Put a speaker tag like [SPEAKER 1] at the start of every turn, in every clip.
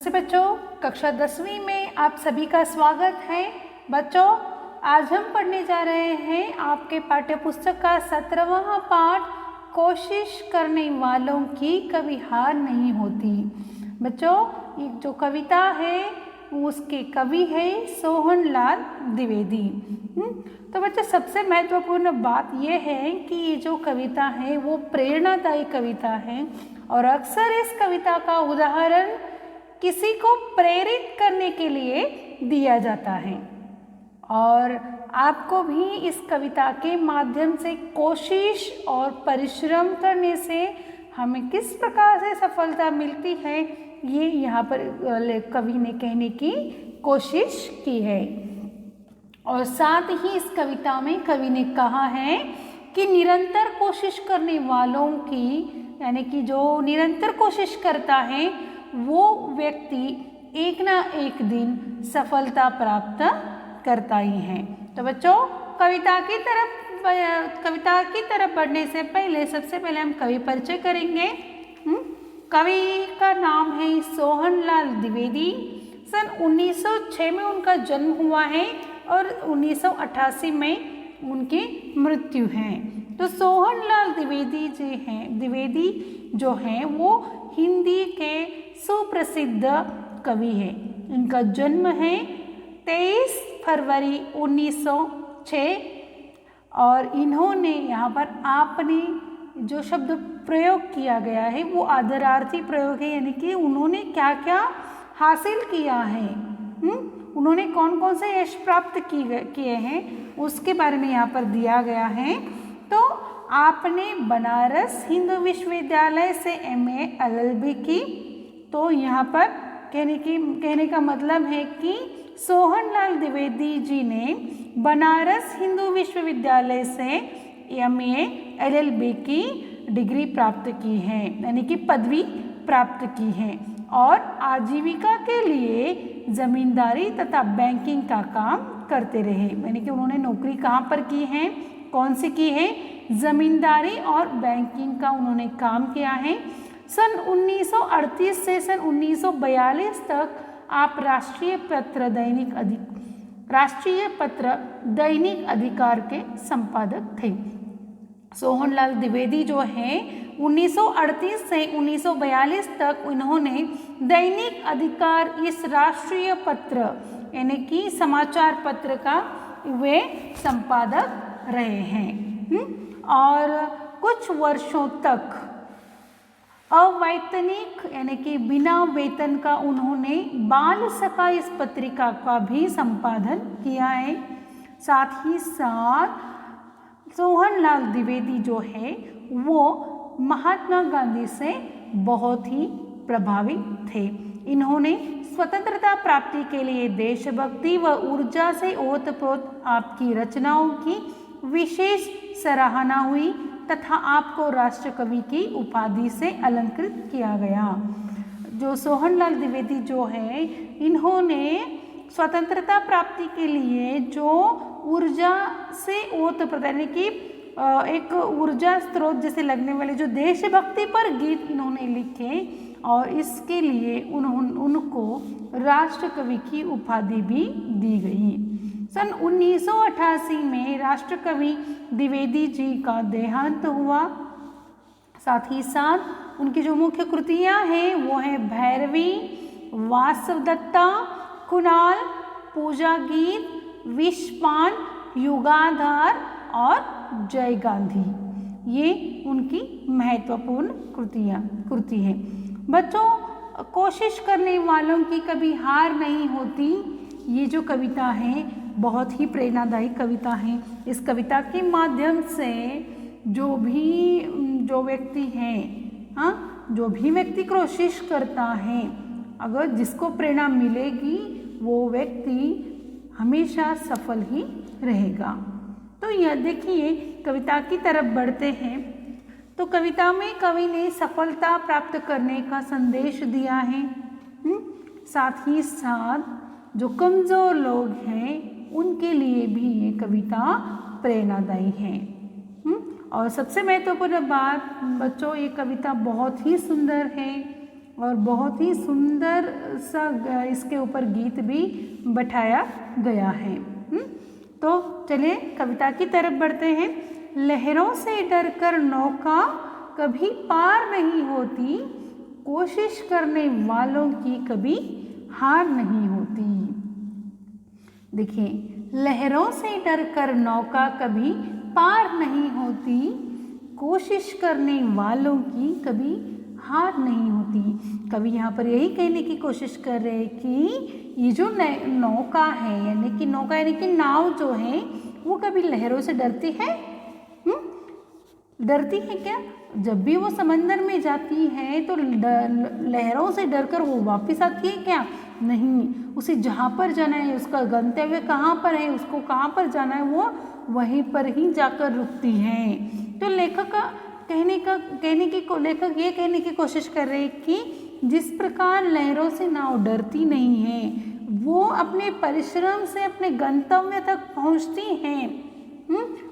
[SPEAKER 1] नमस्ते बच्चों, कक्षा 10वीं में आप सभी का स्वागत है। बच्चों, आज हम पढ़ने जा रहे हैं आपके पाठ्य पुस्तक का 17वां पाठ, कोशिश करने वालों की कभी हार नहीं होती। बच्चों, ये जो कविता है उसके कवि है सोहनलाल द्विवेदी। तो बच्चों, सबसे महत्वपूर्ण बात यह है कि ये जो कविता है वो प्रेरणादायी कविता है और अक्सर इस कविता का उदाहरण किसी को प्रेरित करने के लिए दिया जाता है और आपको भी इस कविता के माध्यम से कोशिश और परिश्रम करने से हमें किस प्रकार से सफलता मिलती है ये यहाँ पर कवि ने कहने की कोशिश की है। और साथ ही इस कविता में कवि ने कहा है कि निरंतर कोशिश करने वालों की, यानी कि जो निरंतर कोशिश करता है वो व्यक्ति एक ना एक दिन सफलता प्राप्त करता ही है। तो बच्चों, कविता की तरफ बढ़ने से पहले सबसे पहले हम कवि परिचय करेंगे। कवि का नाम है सोहनलाल द्विवेदी। सन 1906 में उनका जन्म हुआ है और 1988 में उनकी मृत्यु है। तो सोहनलाल द्विवेदी जो हैं वो हिंदी के सुप्रसिद्ध कवि हैं। इनका जन्म है 23 फरवरी 1906 और इन्होंने यहाँ पर आपने जो शब्द प्रयोग किया गया है वो आदरार्थी प्रयोग है, यानी कि उन्होंने क्या क्या हासिल किया है, उन्होंने कौन कौन से यश प्राप्त किए हैं उसके बारे में यहाँ पर दिया गया है। तो आपने बनारस हिंदू विश्वविद्यालय से MA LLB की। तो यहाँ पर कहने का मतलब है कि सोहनलाल द्विवेदी जी ने बनारस हिंदू विश्वविद्यालय से MA LLB की डिग्री प्राप्त की है, यानी कि पदवी प्राप्त की है और आजीविका के लिए जमींदारी तथा बैंकिंग का काम करते रहे। यानी कि उन्होंने नौकरी कहाँ पर की है, कौन सी की है, जमींदारी और बैंकिंग का उन्होंने काम किया है। सन 1938 से सन 1942 तक आप राष्ट्रीय पत्र दैनिक अधिकार के संपादक थे। सोहनलाल द्विवेदी जो हैं 1938 से 1942 तक उन्होंने दैनिक अधिकार इस राष्ट्रीय पत्र यानी कि समाचार पत्र का वे संपादक रहे हैं और कुछ वर्षों तक अवैतनिक यानी कि बिना वेतन का उन्होंने बाल सखा इस पत्रिका का भी संपादन किया है। साथ ही साथ सोहनलाल द्विवेदी जो है वो महात्मा गांधी से बहुत ही प्रभावित थे। इन्होंने स्वतंत्रता प्राप्ति के लिए देशभक्ति व ऊर्जा से ओतप्रोत आपकी रचनाओं की विशेष सराहना हुई तथा आपको राष्ट्र कवि की उपाधि से अलंकृत किया गया। जो सोहनलाल द्विवेदी जो है इन्होंने स्वतंत्रता प्राप्ति के लिए जो ऊर्जा से ओतप्रोत यानी कि एक ऊर्जा स्रोत जैसे लगने वाले जो देशभक्ति पर गीत इन्होंने लिखे और इसके लिए उनको राष्ट्र कवि की उपाधि भी दी गई। सन 1988 में राष्ट्र कवि द्विवेदी जी का देहांत हुआ। साथ ही साथ उनकी जो मुख्य कृतियां हैं वो है भैरवी, वासवदत्ता, कुणाल, पूजा गीत, विषपान, युगाधार और जय गांधी। ये उनकी महत्वपूर्ण कृति है। बच्चों, कोशिश करने वालों की कभी हार नहीं होती। ये जो कविता है बहुत ही प्रेरणादायी कविता है। इस कविता के माध्यम से जो व्यक्ति कोशिश करता है, अगर जिसको प्रेरणा मिलेगी वो व्यक्ति हमेशा सफल ही रहेगा। तो यह देखिए, कविता की तरफ बढ़ते हैं। तो कविता में कवि ने सफलता प्राप्त करने का संदेश दिया है। साथ ही साथ जो कमज़ोर लोग हैं उनके लिए भी ये कविता प्रेरणादायी है। और सबसे महत्वपूर्ण बात बच्चों, ये कविता बहुत ही सुंदर है और बहुत ही सुंदर सा इसके ऊपर गीत भी बैठाया गया है। तो चलिए कविता की तरफ बढ़ते हैं। लहरों से डरकर नौका कभी पार नहीं होती, कोशिश करने वालों की कभी हार नहीं होती। देखिए, लहरों से डरकर नौका कभी पार नहीं होती, कोशिश करने वालों की कभी हार नहीं होती। कवि यहाँ पर यही कहने की कोशिश कर रहे हैं कि ये जो नौका है, यानी कि नौका यानी कि नाव जो है वो कभी लहरों से डरती है? डरती है क्या? जब भी वो समंदर में जाती है तो लहरों से डरकर वो वापस आती है क्या? नहीं, उसे जहाँ पर जाना है, उसका गंतव्य कहाँ पर है, उसको कहाँ पर जाना है, वो वहीं पर ही जाकर रुकती है। तो लेखक ये कहने की कोशिश कर रहे हैं कि जिस प्रकार लहरों से नाव डरती नहीं है, वो अपने परिश्रम से अपने गंतव्य तक पहुँचती हैं,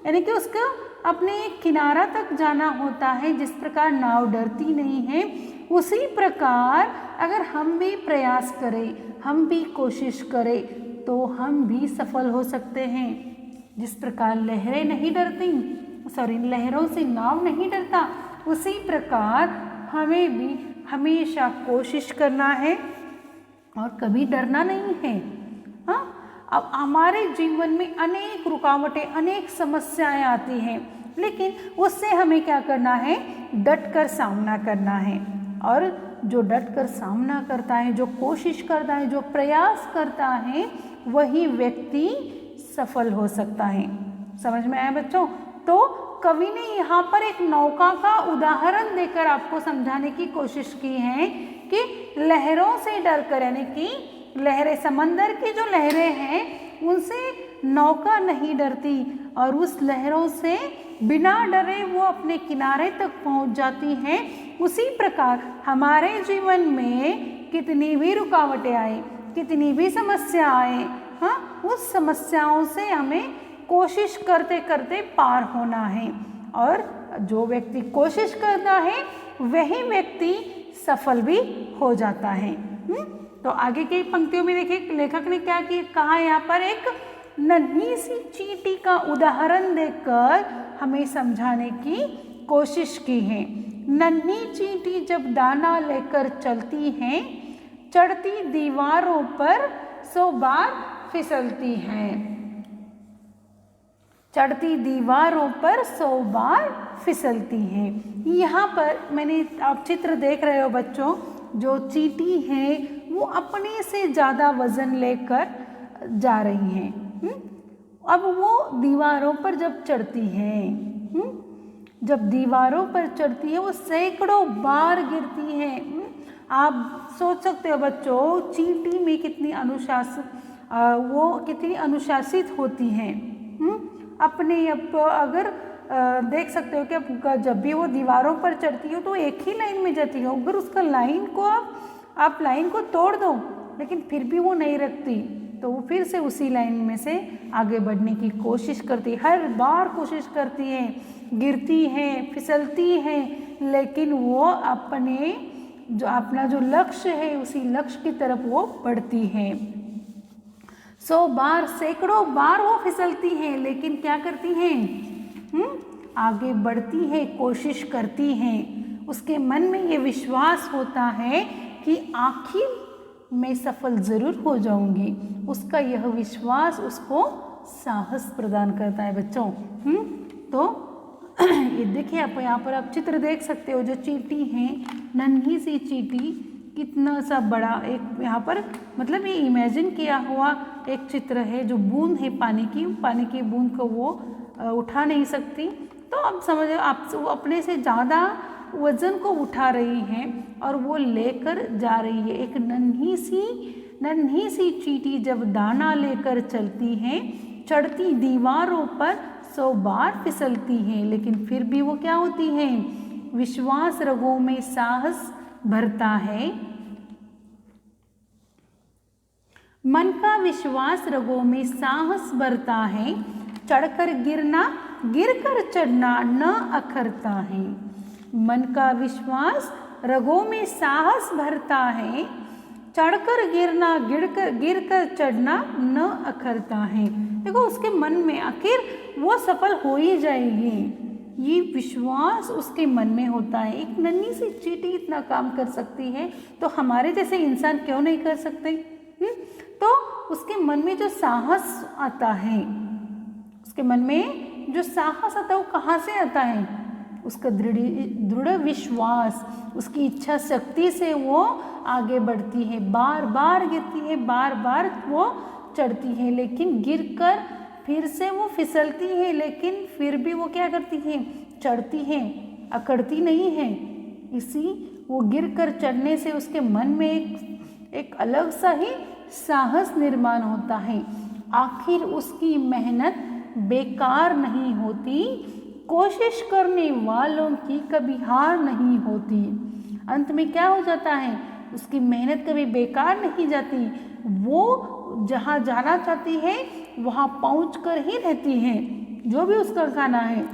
[SPEAKER 1] यानी कि उसका अपने किनारा तक जाना होता है। जिस प्रकार नाव डरती नहीं है, उसी प्रकार अगर हम भी प्रयास करें, हम भी कोशिश करें, तो हम भी सफल हो सकते हैं। जिस प्रकार लहरें नहीं डरती, लहरों से नाव नहीं डरता, उसी प्रकार हमें भी हमेशा कोशिश करना है और कभी डरना नहीं है। हाँ, अब हमारे जीवन में अनेक रुकावटें, अनेक समस्याएं आती हैं, लेकिन उससे हमें क्या करना है? डट कर सामना करना है। और जो डट कर सामना करता है, जो कोशिश करता है, जो प्रयास करता है, वही व्यक्ति सफल हो सकता है। समझ में आया बच्चों? तो कवि ने यहाँ पर एक नौका का उदाहरण देकर आपको समझाने की कोशिश की है कि लहरों से डरकर, यानी कि लहरें, समंदर की जो लहरें हैं, उनसे नौका नहीं डरती और उस लहरों से बिना डरे वो अपने किनारे तक पहुंच जाती हैं। उसी प्रकार हमारे जीवन में कितनी भी रुकावटें आए, कितनी भी समस्या आए, हाँ, उस समस्याओं से हमें कोशिश करते करते पार होना है। और जो व्यक्ति कोशिश करता है वही व्यक्ति सफल भी हो जाता है। तो आगे की पंक्तियों में देखिए लेखक ने क्या कहा, यहाँ पर एक नन्ही सी चींटी का उदाहरण देकर हमें समझाने की कोशिश की है। नन्ही चींटी जब दाना लेकर चलती है, चढ़ती दीवारों पर 100 बार फिसलती है। चढ़ती दीवारों पर 100 बार फिसलती है। यहाँ पर आप चित्र देख रहे हो बच्चों, जो चींटी है वो अपने से ज़्यादा वजन लेकर जा रही हैं। अब वो दीवारों पर जब चढ़ती है, जब दीवारों पर चढ़ती है, वो सैकड़ों बार गिरती है। आप सोच सकते हो बच्चों, चींटी में कितनी अनुशासित होती हैं। अपने अगर देख सकते हो कि जब भी वो दीवारों पर चढ़ती हो तो एक ही लाइन में जाती है। अगर उसका लाइन को आप लाइन को तोड़ दो, लेकिन फिर भी वो नहीं रखती, तो वो फिर से उसी लाइन में से आगे बढ़ने की कोशिश करती है। हर बार कोशिश करती है, गिरती है, फिसलती है, लेकिन वो अपना जो लक्ष्य है उसी लक्ष्य की तरफ वो बढ़ती है। 100 बार, सैकड़ों बार वो फिसलती है, लेकिन क्या करती हैं? आगे बढ़ती है, कोशिश करती हैं। उसके मन में ये विश्वास होता है कि आखिर मैं सफल ज़रूर हो जाऊंगी। उसका यह विश्वास उसको साहस प्रदान करता है बच्चों। तो ये देखिए, आप यहाँ पर आप चित्र देख सकते हो, जो चींटी है, नन्ही सी चींटी, कितना सा बड़ा एक यहाँ पर मतलब ये इमेजिन किया हुआ एक चित्र है। जो बूंद है पानी की बूंद को वो उठा नहीं सकती, तो अब समझो आप वो अपने से ज़्यादा वज़न को उठा रही हैं और वो लेकर जा रही है। एक नन्ही सी चींटी जब दाना लेकर चलती हैं, चढ़ती दीवारों पर 100 बार फिसलती हैं, लेकिन फिर भी वो क्या होती हैं? विश्वास रगों में साहस भरता है। मन का विश्वास रगों में साहस भरता है। चढ़कर गिरना, गिरकर चढ़ना न अखरता है। मन का विश्वास रगों में साहस भरता है, चढ़कर गिरना गिरकर चढ़ना न अखरता है। देखो उसके मन में आखिर वो सफल हो ही जाएगी, ये विश्वास उसके मन में होता है। एक नन्ही सी चींटी इतना काम कर सकती है तो हमारे जैसे इंसान क्यों नहीं कर सकते? तो उसके मन में जो साहस आता है, उसके मन में जो साहस आता है वो कहाँ से आता है? उसका दृढ़ विश्वास, उसकी इच्छा शक्ति से वो आगे बढ़ती है, बार बार गिरती है, बार बार वो चढ़ती है, लेकिन गिरकर फिर से वो फिसलती है, लेकिन फिर भी वो क्या करती है? चढ़ती है, अकड़ती नहीं है। इसी वो गिरकर चढ़ने से उसके मन में एक अलग सा ही साहस निर्माण होता है। आखिर उसकी मेहनत बेकार नहीं होती, कोशिश करने वालों की कभी हार नहीं होती। अंत में क्या हो जाता है? उसकी मेहनत कभी बेकार नहीं जाती, वो जहाँ जाना चाहती है वहाँ पहुँचकर ही रहती है। जो भी उसका खाना है,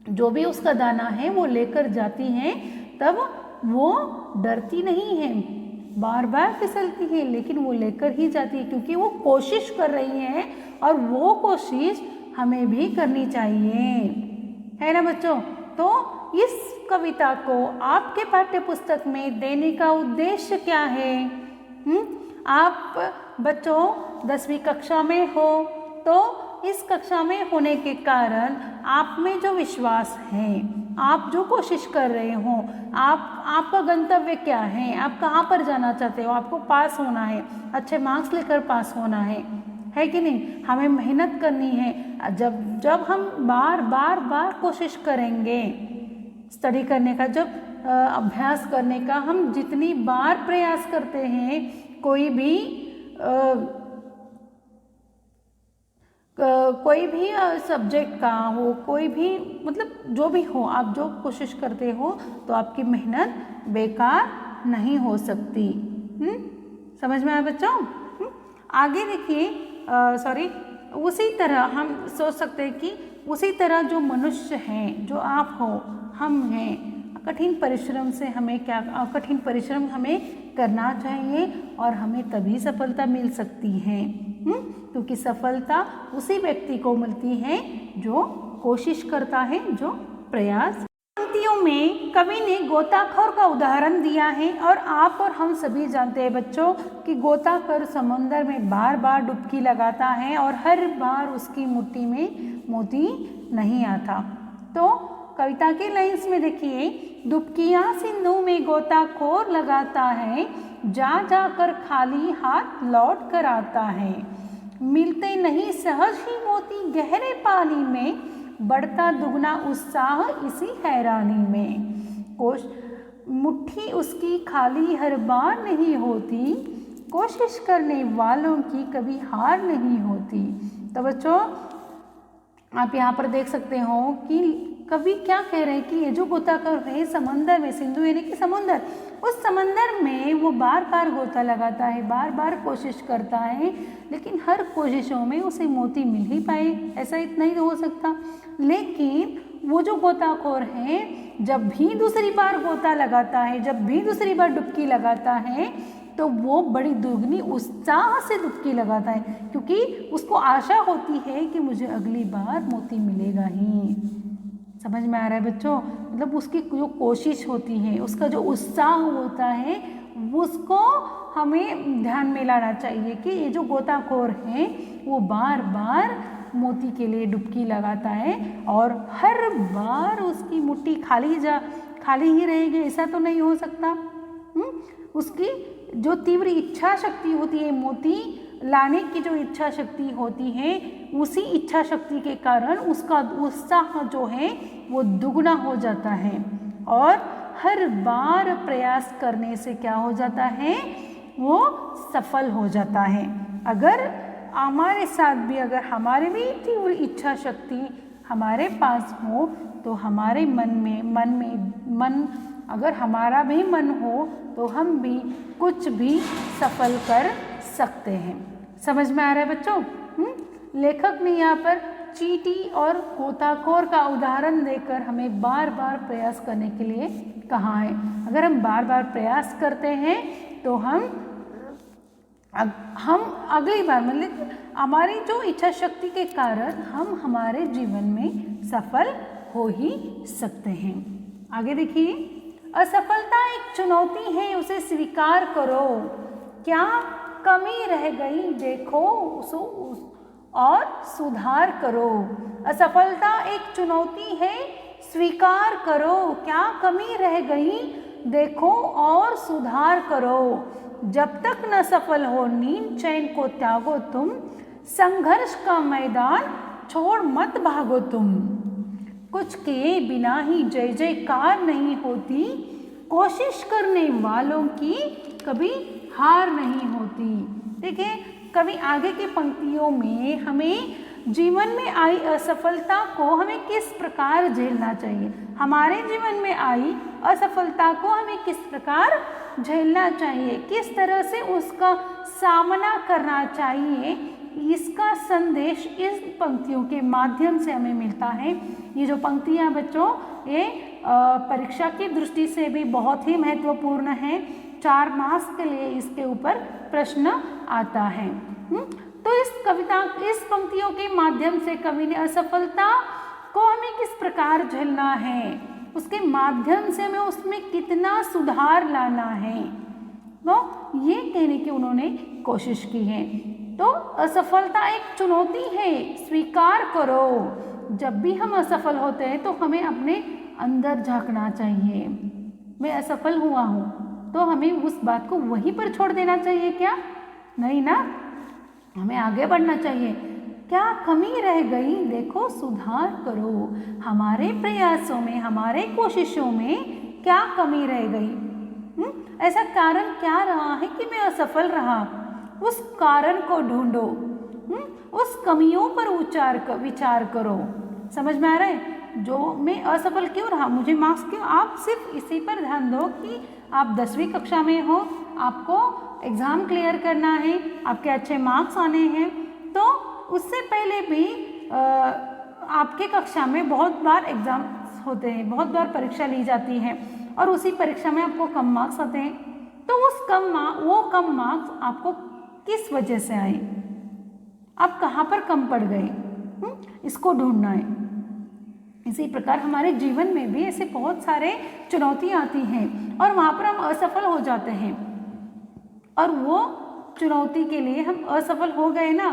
[SPEAKER 1] जो भी उसका दाना है वो लेकर जाती है, तब वो डरती नहीं है, बार बार फिसलती है, लेकिन वो लेकर ही जाती है, क्योंकि वो कोशिश कर रही है और वो कोशिश हमें भी करनी चाहिए, है ना बच्चों? तो इस कविता को आपके पाठ्य पुस्तक में देने का उद्देश्य क्या है? आप बच्चों 10वीं कक्षा में हो, तो इस कक्षा में होने के कारण आप में जो विश्वास है, आप जो कोशिश कर रहे हो, आपका गंतव्य क्या है, आप कहाँ पर जाना चाहते हो, आपको पास होना है, अच्छे मार्क्स लेकर पास होना है कि नहीं? हमें मेहनत करनी है। जब हम बार बार कोशिश करेंगे स्टडी करने का, जब अभ्यास करने का हम जितनी बार प्रयास करते हैं, कोई भी सब्जेक्ट का हो, कोई भी मतलब जो भी हो, आप जो कोशिश करते हो तो आपकी मेहनत बेकार नहीं हो सकती। समझ में आया बच्चों? आगे देखिए, उसी तरह हम सोच सकते हैं कि उसी तरह जो मनुष्य हैं, जो आप हो, हम हैं, कठिन परिश्रम हमें करना चाहिए और हमें तभी सफलता मिल सकती है। क्योंकि सफलता उसी व्यक्ति को मिलती है जो कोशिश करता है, जो प्रयास। पंक्तियों में कवि ने गोताखोर का उदाहरण दिया है और आप और हम सभी जानते हैं बच्चों कि गोताखोर समुद्र में बार बार डुबकी लगाता है और हर बार उसकी मुट्ठी में मोती नहीं आता। तो कविता के लाइन्स में देखिए, डुबकियाँ सिंधु में गोताखोर लगाता है, जा जाकर खाली हाथ लौट कर आता है। मिलते नहीं सहज ही मोती गहरे पानी में, बढ़ता दुगना उत्साह इसी हैरानी में। मुट्ठी उसकी खाली हर बार नहीं होती, कोशिश करने वालों की कभी हार नहीं होती। तो बच्चों आप यहाँ पर देख सकते हो कि कवि क्या कह रहे हैं कि ये जो गोताखोर है समंदर में, सिंधु यानी कि समुंदर, उस समंदर में वो बार बार गोता लगाता है, बार बार कोशिश करता है, लेकिन हर कोशिशों में उसे मोती मिल ही पाए, ऐसा इतना ही हो सकता। लेकिन वो जो गोताखोर है, जब भी दूसरी बार गोता लगाता है, जब भी दूसरी बार डुबकी लगाता है, तो वो बड़ी दुगनी उत्साह से डुबकी लगाता है, क्योंकि उसको आशा होती है कि मुझे अगली बार मोती मिलेगा ही। समझ में आ रहा है बच्चों? मतलब उसकी जो कोशिश होती है, उसका जो उत्साह होता है, उसको हमें ध्यान में लाना चाहिए कि ये जो गोताखोर है वो बार बार मोती के लिए डुबकी लगाता है और हर बार उसकी मुट्ठी खाली ही रहेगी, ऐसा तो नहीं हो सकता। उसकी जो तीव्र इच्छा शक्ति होती है, मोती लाने की जो इच्छा शक्ति होती है, उसी इच्छा शक्ति के कारण उसका उत्साह जो है वो दुगना हो जाता है और हर बार प्रयास करने से क्या हो जाता है, वो सफल हो जाता है। अगर हमारे साथ भी, अगर हमारे भी तीव्र इच्छा शक्ति हमारे पास हो, तो हमारे मन अगर हमारा भी मन हो तो हम भी कुछ भी सफल कर सकते हैं। समझ में आ रहा है बच्चों? लेखक ने यहाँ पर चींटी और गोताखोर का उदाहरण देकर हमें बार बार प्रयास करने के लिए कहाँ है। अगर हम बार बार प्रयास करते हैं तो हम अगली बार मतलब हमारी जो इच्छा शक्ति के कारण हम हमारे जीवन में सफल हो ही सकते हैं। आगे देखिए, असफलता एक चुनौती है, उसे स्वीकार करो। क्या कमी रह गई देखो और सुधार करो। असफलता एक चुनौती है, स्वीकार करो। क्या कमी रह गई देखो और सुधार करो। जब तक न सफल हो नींद चैन को त्यागो तुम, संघर्ष का मैदान छोड़ मत भागो तुम। कुछ किए बिना ही जय जयकार नहीं होती, कोशिश करने वालों की कभी हार नहीं होती। देखिए, कभी आगे की पंक्तियों में हमें जीवन में आई असफलता को हमें किस प्रकार झेलना चाहिए, हमारे जीवन में आई असफलता को हमें किस प्रकार झेलना चाहिए, किस तरह से उसका सामना करना चाहिए, इसका संदेश इस पंक्तियों के माध्यम से हमें मिलता है। ये जो पंक्तियाँ बच्चों ये परीक्षा की दृष्टि से भी बहुत ही महत्वपूर्ण है। 4 मार्क्स के लिए इसके ऊपर प्रश्न आता है। तो इस पंक्तियों के माध्यम से कवि ने असफलता को हमें किस प्रकार झेलना है, उसके माध्यम से हमें उसमें कितना सुधार लाना है, तो ये कहने की उन्होंने कोशिश की है। तो असफलता एक चुनौती है, स्वीकार करो। जब भी हम असफल होते हैं तो हमें अपने अंदर झांकना चाहिए। मैं असफल हुआ हूँ तो हमें उस बात को वहीं पर छोड़ देना चाहिए क्या? नहीं ना, हमें आगे बढ़ना चाहिए। क्या कमी रह गई देखो सुधार करो। हमारे प्रयासों में, हमारे कोशिशों में क्या कमी रह गई, ऐसा कारण क्या रहा है कि मैं असफल रहा, उस कारण को ढूंढो, उस कमियों पर विचार करो। समझ में आ रहा है? जो मैं असफल क्यों रहा, मुझे मार्क्स क्यों, आप सिर्फ इसी पर ध्यान दो कि आप 10वीं कक्षा में हो, आपको एग्ज़ाम क्लियर करना है, आपके अच्छे मार्क्स आने हैं। तो उससे पहले भी आपके कक्षा में बहुत बार एग्ज़ाम होते हैं, बहुत बार परीक्षा ली जाती है और उसी परीक्षा में आपको कम मार्क्स आते हैं। तो वो कम मार्क्स आपको किस वजह से आए, आप कहाँ पर कम पड़ गए, इसको ढूंढना है। इसी प्रकार हमारे जीवन में भी ऐसे बहुत सारे चुनौतियाँ आती हैं और वहाँ पर हम असफल हो जाते हैं, और वो चुनौती के लिए हम असफल हो गए ना,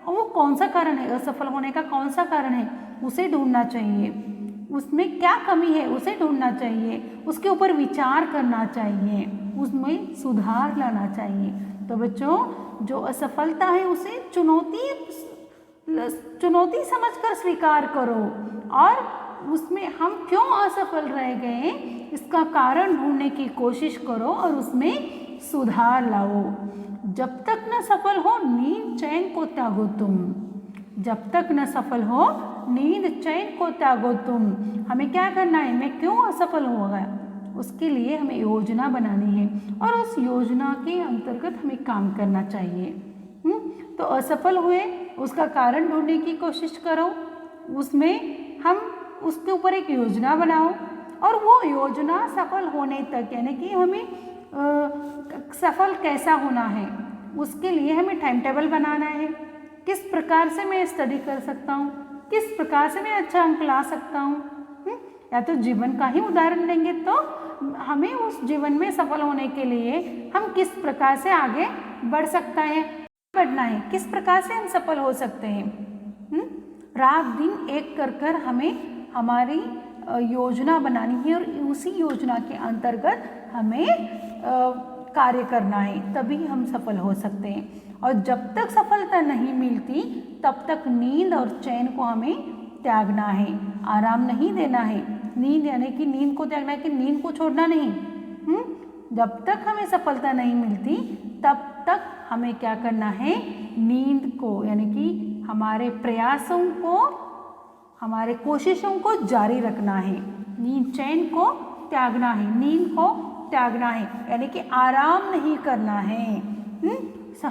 [SPEAKER 1] और वो कौन सा कारण है, असफल होने का कौन सा कारण है, उसे ढूंढना चाहिए। उसमें क्या कमी है उसे ढूंढना चाहिए, उसके ऊपर विचार करना चाहिए, उसमें सुधार लाना चाहिए। तो बच्चों, जो असफलता है उसे चुनौती समझकर स्वीकार करो और उसमें हम क्यों असफल रह गए इसका कारण ढूंढने की कोशिश करो और उसमें सुधार लाओ। जब तक न सफल हो नींद चैन को त्यागो तुम, जब तक न सफल हो नींद चैन को त्यागो तुम। हमें क्या करना है, मैं क्यों असफल हो गया, उसके लिए हमें योजना बनानी है और उस योजना के अंतर्गत हमें काम करना चाहिए। तो असफल हुए उसका कारण ढूंढने की कोशिश करो, उसमें हम उसके ऊपर एक योजना बनाओ और वो योजना सफल होने तक, यानी कि हमें सफल कैसा होना है उसके लिए हमें टाइम टेबल बनाना है। किस प्रकार से मैं स्टडी कर सकता हूँ, किस प्रकार से मैं अच्छा अंक ला सकता हूँ, या तो जीवन का ही उदाहरण लेंगे तो हमें उस जीवन में सफल होने के लिए हम किस प्रकार से आगे बढ़ सकता है, बढ़ना है, किस प्रकार से हम सफल हो सकते हैं। रात दिन एक कर हमें हमारी योजना बनानी है और उसी योजना के अंतर्गत हमें कार्य करना है, तभी हम सफल हो सकते हैं। और जब तक सफलता नहीं मिलती तब तक नींद और चैन को हमें त्यागना है, आराम नहीं देना है। नींद यानी कि नींद को त्यागना है कि नींद को छोड़ना नहीं। जब तक हमें सफलता नहीं मिलती तब तक हमें क्या करना है, नींद को यानी कि हमारे प्रयासों को, हमारे कोशिशों को जारी रखना है। नींद चैन को त्यागना है, नींद को त्यागना है, यानी कि आराम नहीं करना है।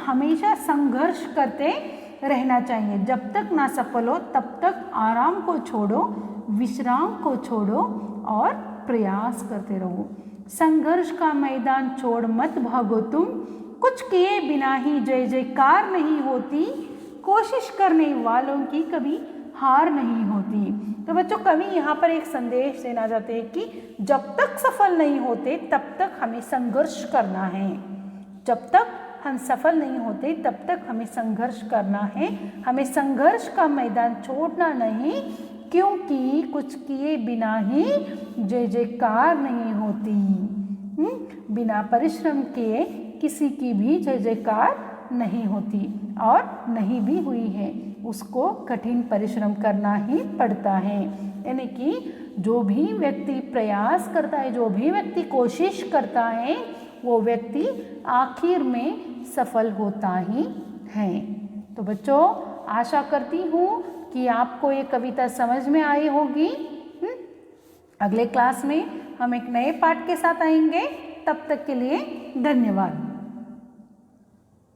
[SPEAKER 1] हमेशा संघर्ष करते रहना चाहिए। जब तक ना सफल हो तब तक आराम को छोड़ो, विश्राम को छोड़ो और प्रयास करते रहो। संघर्ष का मैदान छोड़ मत भागो तुम, कुछ किए बिना ही जय जयकार नहीं होती, कोशिश करने वालों की कभी हार नहीं होती। तो बच्चों कवि यहाँ पर एक संदेश देना चाहते हैं कि जब तक सफल नहीं होते तब तक हमें संघर्ष करना है। जब तक हम सफल नहीं होते तब तक हमें संघर्ष करना है। हमें संघर्ष का मैदान छोड़ना नहीं, क्योंकि कुछ किए बिना ही जय जयकार नहीं होती। बिना परिश्रम के किसी की भी जय जयकार नहीं होती, और नहीं भी हुई है, उसको कठिन परिश्रम करना ही पड़ता है। यानी कि जो भी व्यक्ति प्रयास करता है, जो भी व्यक्ति कोशिश करता है, वो व्यक्ति आखिर में सफल होता ही है। तो बच्चों आशा करती हूँ कि आपको ये कविता समझ में आई होगी। अगले क्लास में हम एक नए पाठ के साथ आएंगे। तब तक के लिए धन्यवाद।